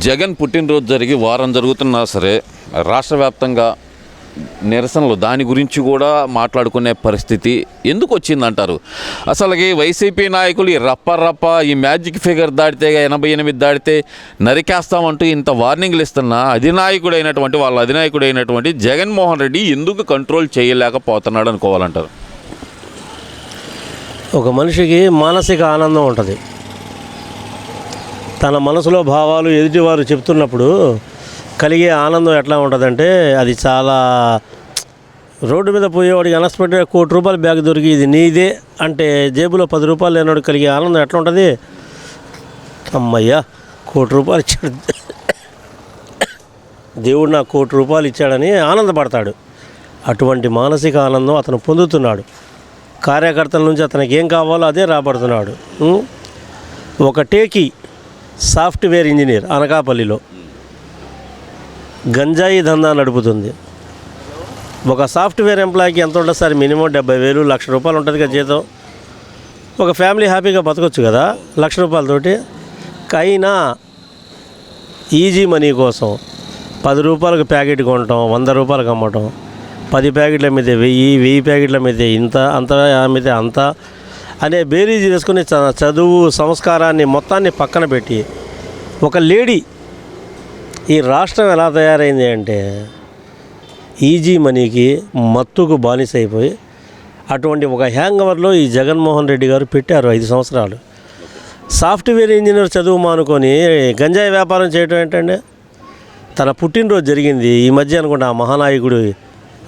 జగన్ పుట్టినరోజు జరిగి వారం జరుగుతున్నా సరే రాష్ట్ర వ్యాప్తంగా నిరసనలు దాని గురించి కూడా మాట్లాడుకునే పరిస్థితి ఎందుకు వచ్చిందంటారు? అసలుకి వైసీపీ నాయకులు ఈ రప్ప ఈ మ్యాజిక్ ఫిగర్ దాటితే 88 దాటితే నరికేస్తామంటూ ఇంత వార్నింగ్లు ఇస్తున్న వాళ్ళ అధినాయకుడైనటువంటి జగన్మోహన్ రెడ్డి ఎందుకు కంట్రోల్ చేయలేకపోతున్నాడు అనుకోవాలంటారు? ఒక మనిషికి మానసిక ఆనందం ఉంటుంది. తన మనసులో భావాలు ఎదుటివారు చెప్తున్నప్పుడు కలిగే ఆనందం ఎట్లా ఉంటుందంటే, అది చాలా రోడ్డు మీద పోయేవాడికి అన్ఎక్స్పెక్టెడ్ ₹1,00,00,000 బ్యాగ్ దొరికి ఇది నీదే అంటే జేబులో ₹10 లేనాడు కలిగే ఆనందం ఎట్లా ఉంటుంది? అమ్మయ్యా ₹1,00,00,000 ఇచ్చాడు, దేవుడు నాకు ₹1,00,00,000 ఇచ్చాడని ఆనందపడతాడు. అటువంటి మానసిక ఆనందం అతను పొందుతున్నాడు. కార్యకర్తల నుంచి అతనికి ఏం కావాలో అదే రాబడుతున్నాడు. ఒక టేకీ సాఫ్ట్వేర్ ఇంజనీర్ అనకాపల్లిలో గంజాయి దందా నడుపుతుంది. ఒక సాఫ్ట్వేర్ ఎంప్లాయీకి ఎంత ఉంటుంది సార్? మినిమం 70,000 ₹1,00,000 ఉంటుంది కదా జీతం. ఒక ఫ్యామిలీ హ్యాపీగా బతకొచ్చు కదా ₹1,00,000 అయినా ఈజీ మనీ కోసం ₹10 ప్యాకెట్ కొనటం, ₹100 అమ్మటం, 10 ప్యాకెట్లు అమ్మితే 1000 ప్యాకెట్లు అమ్మితే ఇంత, అంత అమ్మితే అంత అనే బేరీజ్ వేసుకుని చదువు సంస్కారాన్ని మొత్తాన్ని పక్కన పెట్టి ఒక లేడీ ఈ రాష్ట్రం ఎలా తయారైంది అంటే ఈజీ మనీకి మత్తుకు బానిస అయిపోయి అటువంటి ఒక హ్యాంగ్ ఓవర్లో ఈ జగన్మోహన్ రెడ్డి గారు పెట్టారు 5 సంవత్సరాలు. సాఫ్ట్వేర్ ఇంజనీర్ చదువు మానుకొని గంజాయి వ్యాపారం చేయటం ఏంటంటే, తన పుట్టినరోజు జరిగింది ఈ మధ్య అనుకుంటా,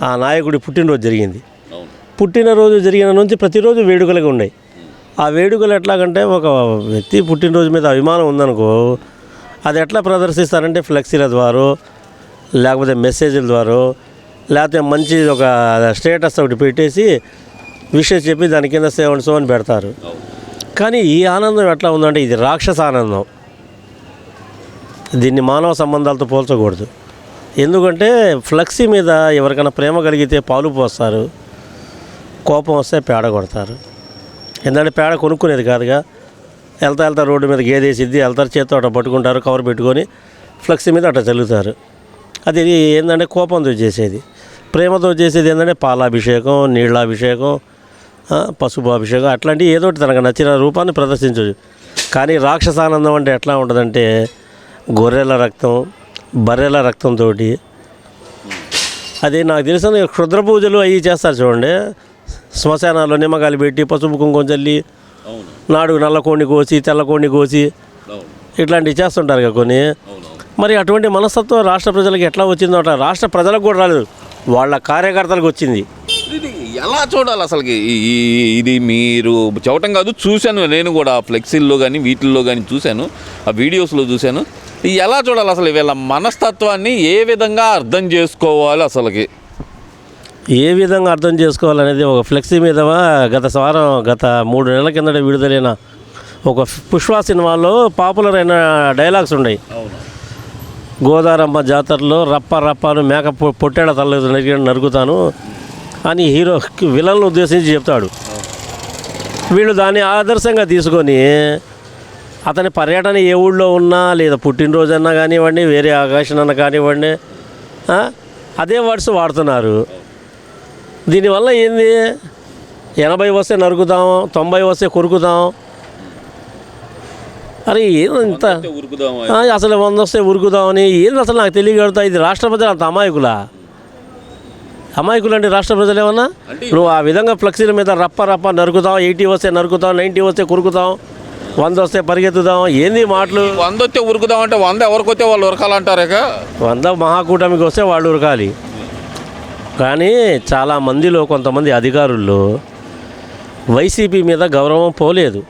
ఆ నాయకుడి పుట్టినరోజు జరిగింది. పుట్టినరోజు జరిగిన నుంచి ప్రతిరోజు వేడుకలుగా ఉన్నాయి. ఆ వేడుకలు ఎట్లాగంటే, ఒక వ్యక్తి పుట్టినరోజు మీద అభిమానం ఉందనుకో, అది ఎట్లా ప్రదర్శిస్తారంటే ఫ్లెక్సీల ద్వారా, లేకపోతే మెసేజ్ల ద్వారా, లేకపోతే మంచి ఒక స్టేటస్ ఒకటి పెట్టేసి విషయం చెప్పి దాని కింద సో అని పెడతారు. కానీ ఈ ఆనందం ఎట్లా ఉందంటే ఇది రాక్షస ఆనందం. దీన్ని మానవ సంబంధాలతో పోల్చకూడదు. ఎందుకంటే ఫ్లెక్సీ మీద ఎవరికైనా ప్రేమ కలిగితే పాలు పోస్తారు, కోపం వస్తే పేడ కొడతారు. ఎందుకంటే పేడ కొనుక్కునేది కాదుగా, వెళ్తా రోడ్డు మీద గేదేసిద్ది, వెళ్తారు చేత్తో అట్లా పట్టుకుంటారు, కవర్ పెట్టుకొని ఫ్లెక్సీ మీద అట్లా చల్లుతారు. అది ఏంటంటే కోపంతో చేసేది. ప్రేమతో చేసేది ఏంటంటే పాలాభిషేకం, నీళ్ళాభిషేకం, పసుపు అభిషేకం, అట్లాంటివి ఏదో ఒకటి తనకు నచ్చిన రూపాన్ని ప్రదర్శించవచ్చు. కానీ రాక్షసానందం అంటే ఎట్లా ఉంటుందంటే, గొర్రెల రక్తం, బర్రెల రక్తంతో, అది నాకు తెలిసిన క్షుద్ర పూజలు అవి చేస్తారు చూడండి, శ్మశానాల్లో నిమ్మకాయలు పెట్టి పసుపు కుంకుమ చల్లి నాడు నల్ల కోడిని కోసి తెల్ల కోడిని కోసి ఇట్లాంటివి చేస్తుంటారు కదా కొన్ని. మరి అటువంటి మనస్తత్వం రాష్ట్ర ప్రజలకు ఎట్లా వచ్చిందో అట్లా రాష్ట్ర ప్రజలకు కూడా రాలేదు, వాళ్ళ కార్యకర్తలకు వచ్చింది. ఇది ఎలా చూడాలి అసలుకి? ఇది మీరు చెప్పటం కాదు, చూశాను నేను కూడా ఫ్లెక్సీల్లో కానీ వీటిల్లో కానీ చూశాను, ఆ వీడియోస్లో చూశాను. ఎలా చూడాలి అసలు వీళ్ళ మనస్తత్వాన్ని? ఏ విధంగా అర్థం చేసుకోవాలి అసలుకి? ఏ విధంగా అర్థం చేసుకోవాలనేది, ఒక ఫ్లెక్సీ మీద గత 3 నెలల కిందట విడుదలైన ఒక పుష్ప సినిమాలో పాపులర్ అయిన డైలాగ్స్ ఉన్నాయి. గోదారమ్మ జాతరలో రప్పను మేక పొట్టేడ తల నరుకుతాను అని హీరో విలన్ను ఉద్దేశించి చెప్తాడు. వీళ్ళు దాన్ని ఆదర్శంగా తీసుకొని అతని పర్యటన ఏ ఊళ్ళో ఉన్నా, లేదా పుట్టినరోజు అన్నా కానివ్వండి, వేరే ఆకాశం అన్నా కానివ్వండి, అదే వర్డ్స్ వాడుతున్నారు. దీనివల్ల ఏంది, 80 వస్తే నరుకుతాం, 90 వస్తే కొరుకుతాం, అరే ఏదో ఇంత అసలు 100 వస్తే ఉరుకుదామని ఏంది అసలు నాకు తెలియగలుగుతా. ఇది రాష్ట్ర ప్రజలు అంత అమాయకులు అంటే రాష్ట్ర ప్రజలు ఏమన్నా? నువ్వు ఆ విధంగా ఫ్లెక్సీల మీద రప్ప నరుకుతాం, 80 వస్తే నరుకుతాం, 90 వస్తే కొరుకుతాం, 100 వస్తే పరిగెత్తుదాం, ఏంది మాటలు? 100 వస్తే ఉరుకుదాం అంటే 100 ఎవరికి వస్తే వాళ్ళు ఉరకాలంటారే. 100 మహాకూటమికి వస్తే వాళ్ళు ఉరకాలి. కానీ చాలామందిలో కొంతమంది అధికారుల్లో వైసీపీ మీద గౌరవం పోలేదు.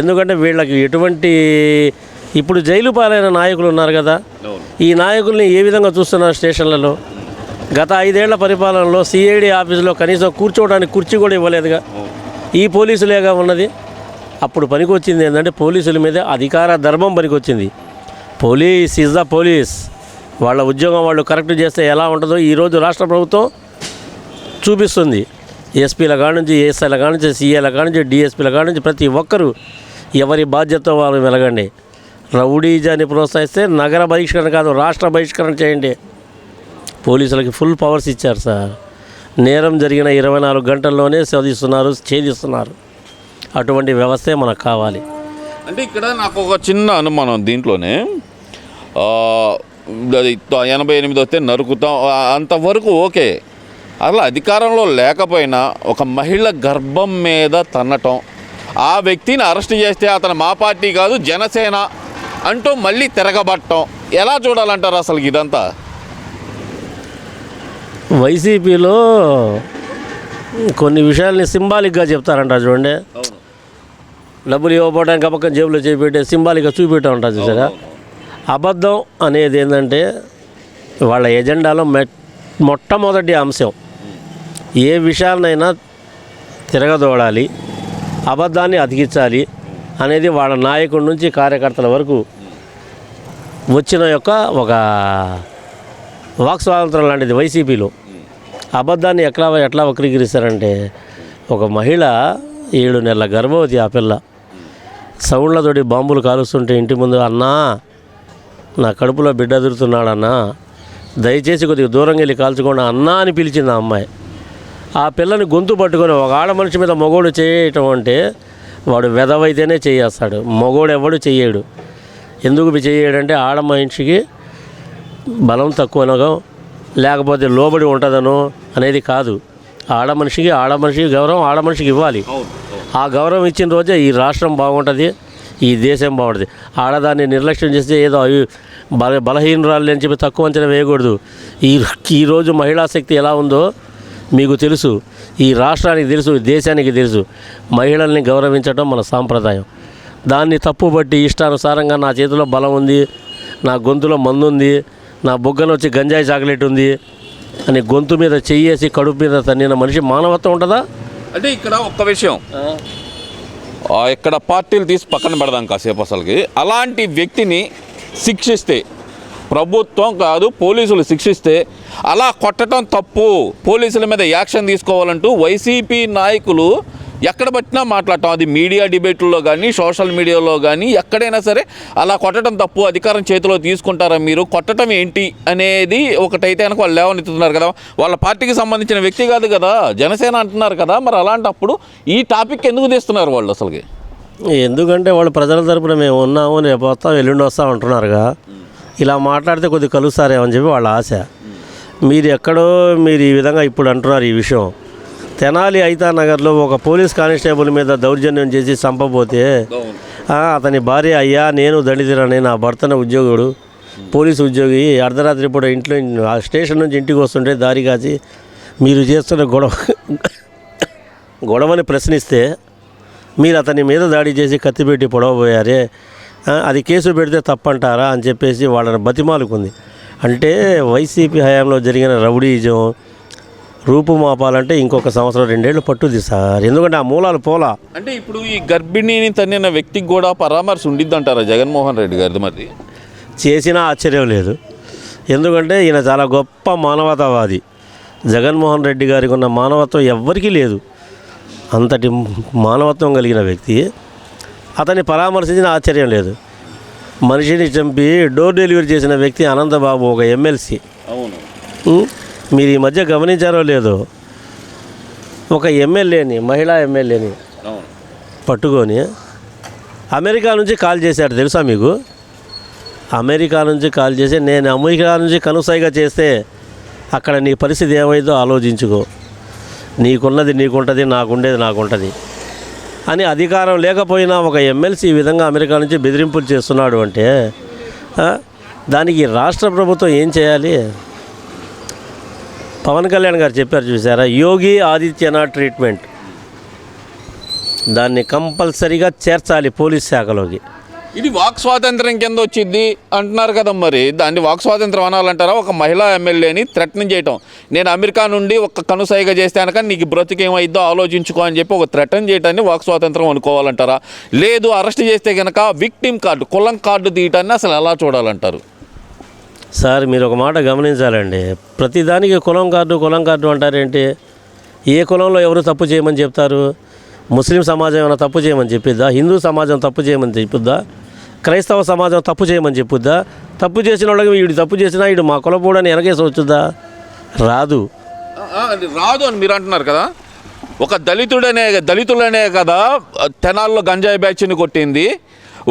ఎందుకంటే వీళ్ళకి ఎటువంటి, ఇప్పుడు జైలు పాలైన నాయకులు ఉన్నారు కదా, ఈ నాయకుల్ని ఏ విధంగా చూస్తున్నారు స్టేషన్లలో? గత 5 ఏళ్ల పరిపాలనలో సిఐడి ఆఫీసులో కనీసం కూర్చోవడానికి కుర్చీ కూడా ఇవ్వలేదుగా. ఈ పోలీసులేగా ఉన్నది. అప్పుడు పనికొచ్చింది ఏంటంటే పోలీసుల మీద అధికార ధర్మం పనికొచ్చింది. Police is the police. వాళ్ళ ఉద్యోగం వాళ్ళు కరెక్ట్ చేస్తే ఎలా ఉంటుందో ఈరోజు రాష్ట్ర ప్రభుత్వం చూపిస్తుంది. ఎస్పీల కాడ నుంచి, ఏఎస్ఐల కాడ నుంచి, సీఏల కాడ నుంచి, డిఎస్పీల కాడ నుంచి ప్రతి ఒక్కరూ ఎవరి బాధ్యత వాళ్ళు వెలగండి. రౌడీజాన్ని ప్రోత్సహిస్తే నగర బహిష్కరణ కాదు, రాష్ట్ర బహిష్కరణ చేయండి. పోలీసులకి ఫుల్ పవర్స్ ఇచ్చారు సార్. నేరం జరిగిన 24 గంటల్లోనే ఛేదిస్తున్నారు. అటువంటి వ్యవస్థే మనకు కావాలి. అంటే ఇక్కడ నాకు ఒక చిన్న అనుమానం దీంట్లోనే, అది 88 వస్తే నరుకుతాం అంతవరకు ఓకే. అలా అధికారంలో లేకపోయినా ఒక మహిళ గర్భం మీద తన్నటం, ఆ వ్యక్తిని అరెస్ట్ చేస్తే అతను మా పార్టీ కాదు జనసేన అంటూ మళ్ళీ తిరగబట్టడం ఎలా చూడాలంటారు అసలు ఇదంతా? వైసీపీలో కొన్ని విషయాల్ని సింబాలిక్గా చెప్తారంట చూడండి. డబ్బులు ఇవ్వకపోవడానికి పక్కన జేబులో చేపెట్టే సింబాలిక్గా చూపెట్టా ఉంటారు చూసారా. అబద్ధం అనేది ఏంటంటే వాళ్ళ ఎజెండాలో మొట్టమొదటి అంశం ఏ విషయాలనైనా తిరగదోడాలి, అబద్ధాన్ని అతికించాలి అనేది వాళ్ళ నాయకుడి నుంచి కార్యకర్తల వరకు వచ్చిన ఒక వాక్ స్వాతంత్రం లాంటిది వైసీపీలో. అబద్ధాన్ని ఎట్లా వక్రీకరిస్తారంటే, ఒక మహిళ 7 నెలల గర్భవతి, ఆ పిల్ల సౌండ్లతోటి బాంబులు కాలుస్తుంటే ఇంటి ముందు, అన్నా నా కడుపులో బిడ్డ ఎదురుతున్నాడన్నా, దయచేసి కొద్దిగా దూరంగా వెళ్ళి కాల్చుకోండి అన్నా అని పిలిచింది ఆ అమ్మాయి. ఆ పిల్లని గొంతు పట్టుకొని ఒక ఆడ మనిషి మీద మగోడు చేయటం అంటే వాడు వెధవైతేనే చేయేస్తాడు, మగోడు ఎవడు చెయ్యడు. ఎందుకు చేయడంటే ఆడ మనిషికి బలం తక్కువనో లేకపోతే లోబడి ఉంటుందనో అనేది కాదు. ఆడ మనిషికి గౌరవం ఆడ మనిషికి ఇవ్వాలి. ఆ గౌరవం ఇచ్చిన రోజే ఈ రాష్ట్రం బాగుంటుంది, ఈ దేశం బాగుంటుంది. ఆడదాన్ని నిర్లక్ష్యం చేస్తే ఏదో బలహీనరాలు అని చెప్పి తక్కువ అంచనా వేయకూడదు. ఈరోజు మహిళా శక్తి ఎలా ఉందో మీకు తెలుసు, ఈ రాష్ట్రానికి తెలుసు, దేశానికి తెలుసు. మహిళల్ని గౌరవించడం మన సాంప్రదాయం. దాన్ని తప్పుబట్టి ఇష్టానుసారంగా నా చేతిలో బలం ఉంది, నా గొంతులో మందు ఉంది, నా బొగ్గన వచ్చి గంజాయి చాక్లెట్ ఉంది అని గొంతు మీద చెయ్యేసి కడుపు మీద తన్నిన మనిషి మానవత్వం ఉంటుందా? అంటే ఇక్కడ ఒక్క విషయం, ఇక్కడ పార్టీలు తీసి పక్కన పెడదాం కాసేపు. అసలుకి అలాంటి వ్యక్తిని శిక్షిస్తే, ప్రభుత్వం కాదు పోలీసులు శిక్షిస్తే అలా కొట్టడం తప్పు, పోలీసుల మీద యాక్షన్ తీసుకోవాలంటూ వైసీపీ నాయకులు ఎక్కడ పట్టినా మాట్లాడటం, అది మీడియా డిబేట్లలో కానీ సోషల్ మీడియాలో కానీ ఎక్కడైనా సరే అలా కొట్టడం తప్పు, అధికారం చేతిలో తీసుకుంటారా మీరు, కొట్టడం ఏంటి అనేది ఒకటైతే కనుక వాళ్ళు లేవనెత్తుతున్నారు కదా. వాళ్ళ పార్టీకి సంబంధించిన వ్యక్తి కాదు కదా, జనసేన అంటున్నారు కదా. మరి అలాంటప్పుడు ఈ టాపిక్ ఎందుకు తీస్తున్నారు వాళ్ళు అసలుకి? ఎందుకంటే వాళ్ళు ప్రజల తరపున మేము ఉన్నాము, రేపు వస్తాం ఎల్లుండి వస్తాం అంటున్నారుగా. ఇలా మాట్లాడితే కొద్దిగా కలుస్తారేమని చెప్పి వాళ్ళ ఆశ. మీరు ఈ విధంగా ఇప్పుడు అంటున్నారు ఈ విషయం. తెనాలి ఐతానగర్లో ఒక పోలీస్ కానిస్టేబుల్ మీద దౌర్జన్యం చేసి చంపబోతే అతని భార్య, అయ్యా నేను దళితురని, నా భర్తన ఉద్యోగుడు పోలీసు ఉద్యోగి, అర్ధరాత్రి పూట ఇంట్లో ఆ స్టేషన్ నుంచి ఇంటికి వస్తుంటే దారి కాచి మీరు చేస్తున్న గొడవని ప్రశ్నిస్తే మీరు అతని మీద దాడి చేసి కత్తిపెట్టి పొడవబోయారే, అది కేసు పెడితే తప్పంటారా అని చెప్పేసి వాళ్ళని బతిమాలుకుంది. అంటే వైసీపీ హయాంలో జరిగిన రౌడీజం రూపుమాపాలంటే ఇంకొక సంవత్సరం 2 ఏళ్ళు పట్టుద్ది సార్. ఎందుకంటే ఆ మూలాలు పోలా. అంటే ఇప్పుడు ఈ గర్భిణిని తన్నిన వ్యక్తికి కూడా పరామర్శ ఉండిద్ది అంటారా జగన్మోహన్ రెడ్డి గారిది? మరి చేసినా ఆశ్చర్యం లేదు, ఎందుకంటే ఈయన చాలా గొప్ప మానవతావాది. జగన్మోహన్ రెడ్డి గారికి ఉన్న మానవత్వం ఎవ్వరికీ లేదు. అంతటి మానవత్వం కలిగిన వ్యక్తి అతన్ని పరామర్శించిన ఆశ్చర్యం లేదు. మనిషిని చంపి డోర్ డెలివరీ చేసిన వ్యక్తి అనంతబాబు, ఒక ఎమ్మెల్సీ. అవును, మీరు ఈ మధ్య గమనించారో లేదో, ఒక ఎమ్మెల్యేని, మహిళా ఎమ్మెల్యేని పట్టుకొని అమెరికా నుంచి కాల్ చేశాడు. తెలుసా మీకు? అమెరికా నుంచి కాల్ చేసి, నేను అమెరికా నుంచి కనుసైగా చేస్తే అక్కడ నీ పరిస్థితి ఏమైందో ఆలోచించుకో, నీకున్నది నీకుంటుంది, నాకుండేది నాకుంటుంది అని. అధికారం లేకపోయినా ఒక ఎమ్మెల్సీ ఈ విధంగా అమెరికా నుంచి బెదిరింపులు చేస్తున్నాడు అంటే దానికి రాష్ట్ర ప్రభుత్వం ఏం చేయాలి? పవన్ కళ్యాణ్ గారు చెప్పారు చూసారా, యోగి ఆదిత్యనాథ్ ట్రీట్మెంట్, దాన్ని కంపల్సరీగా చేర్చాలి పోలీస్ శాఖలోకి. ఇది వాక్ స్వాతంత్రం కింద వచ్చింది అంటున్నారు కదా. మరి దాన్ని వాక్ స్వాతంత్రం అనాలంటారా? ఒక మహిళా ఎమ్మెల్యేని థ్రెటన్ చేయటం, నేను అమెరికా నుండి ఒక కనుసైగా చేస్తే కనుక నీకు బ్రతికేమైద్దో ఆలోచించుకో అని చెప్పి ఒక థ్రెటన్ చేయటాన్ని వాక్ స్వాతంత్రం అనుకోవాలంటారా? లేదు అరెస్ట్ చేస్తే కనుక విక్టిమ్ కార్డు, కులం కార్డు తీయటాన్ని అసలు ఎలా చూడాలంటారు? సార్ మీరు ఒక మాట గమనించాలండి, ప్రతిదానికి కులం కార్డు అంటారేంటి? ఏ కులంలో ఎవరు తప్పు చేయమని చెప్తారు? ముస్లిం సమాజం ఏమైనా తప్పు చేయమని చెప్పిద్దా? హిందూ సమాజం తప్పు చేయమని చెప్పుద్దా? క్రైస్తవ సమాజం తప్పు చేయమని చెప్పుద్దా? తప్పు చేసిన వాళ్ళకి వీడు తప్పు చేసినా వీడు మా కులపోడని వెనకేసి వచ్చుద్దా? రాదు. రాదు అని మీరు అంటున్నారు కదా. ఒక దళితులనే కదా తెనాల్లో గంజాయి బ్యాచ్ని కొట్టింది,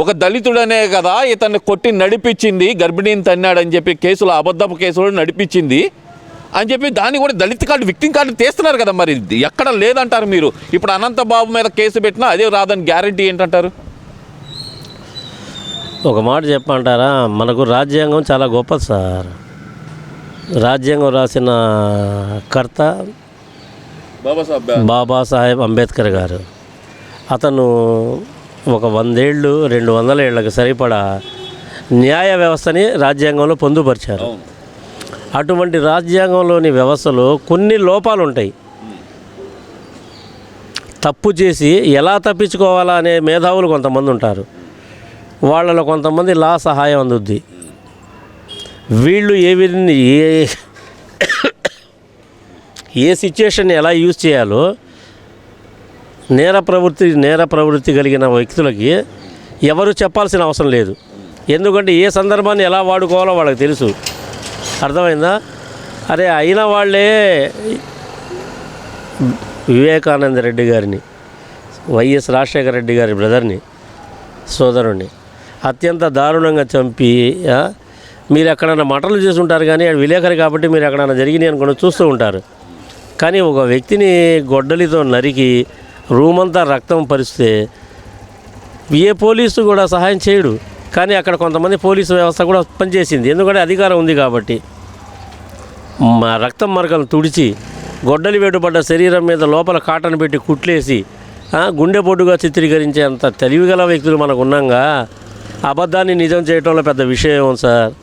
ఒక దళితుడనే కదా ఇతన్ని కొట్టి నడిపించింది, గర్భిణీని తన్నాడని చెప్పి కేసులు, అబద్ధపు కేసులు నడిపించింది అని చెప్పి దాన్ని కూడా దళిత కార్డు, విక్టిమ్ కార్డు తీస్తున్నారు కదా. మరి ఎక్కడ లేదంటారు మీరు? ఇప్పుడు అనంతబాబు మీద కేసు పెట్టినా అదే రాదని గ్యారంటీ ఏంటంటారు? ఒక మాట చెప్పమంటారా, మనకు రాజ్యాంగం చాలా గొప్పది సార్. రాజ్యాంగం రాసిన కర్త బాబాసాహెబ్ అంబేద్కర్ గారు. అతను ఒక 100 ఏళ్ళు 200 ఏళ్ళకి సరిపడా న్యాయ వ్యవస్థని రాజ్యాంగంలో పొందుపరిచారు. అటువంటి రాజ్యాంగంలోని వ్యవస్థలో కొన్ని లోపాలు ఉంటాయి. తప్పు చేసి ఎలా తప్పించుకోవాలా అనే మేధావులు కొంతమంది ఉంటారు. వాళ్ళలో కొంతమంది లా సహాయం అందుద్ది. వీళ్ళు ఏ సిచ్యుయేషన్ ఎలా యూజ్ చేయాలో నేర ప్రవృత్తి కలిగిన వ్యక్తులకి ఎవరు చెప్పాల్సిన అవసరం లేదు. ఎందుకంటే ఏ సందర్భాన్ని ఎలా వాడుకోవాలో వాళ్ళకి తెలుసు. అర్థమైందా? అరే అయిన వాళ్ళే వివేకానంద రెడ్డి గారిని, వైఎస్ రాజశేఖర రెడ్డి గారి బ్రదర్ని, సోదరుణ్ణి అత్యంత దారుణంగా చంపి, మీరు ఎక్కడైనా మటలు చేసి ఉంటారు కానీ విలేకరి కాబట్టి మీరు ఎక్కడైనా జరిగినాయి అనుకుని చూస్తూ ఉంటారు. కానీ ఒక వ్యక్తిని గొడ్డలితో నరికి రూమంతా రక్తం పరిస్తే ఏ పోలీసు కూడా సహాయం చేయడు. కానీ అక్కడ కొంతమంది పోలీసు వ్యవస్థ కూడా పనిచేసింది. ఎందుకంటే అధికారం ఉంది కాబట్టి. మా రక్తం మరకలు తుడిచి గొడ్డలి వేటుపడ్డ శరీరం మీద లోపల కాటన్ పెట్టి కుట్లేసి గుండె పొడ్డుగా చిత్రీకరించేంత తెలివిగల వ్యక్తులు మనకు ఉన్నాగా అబద్ధాన్ని నిజం చేయటంలో పెద్ద విషయం సార్.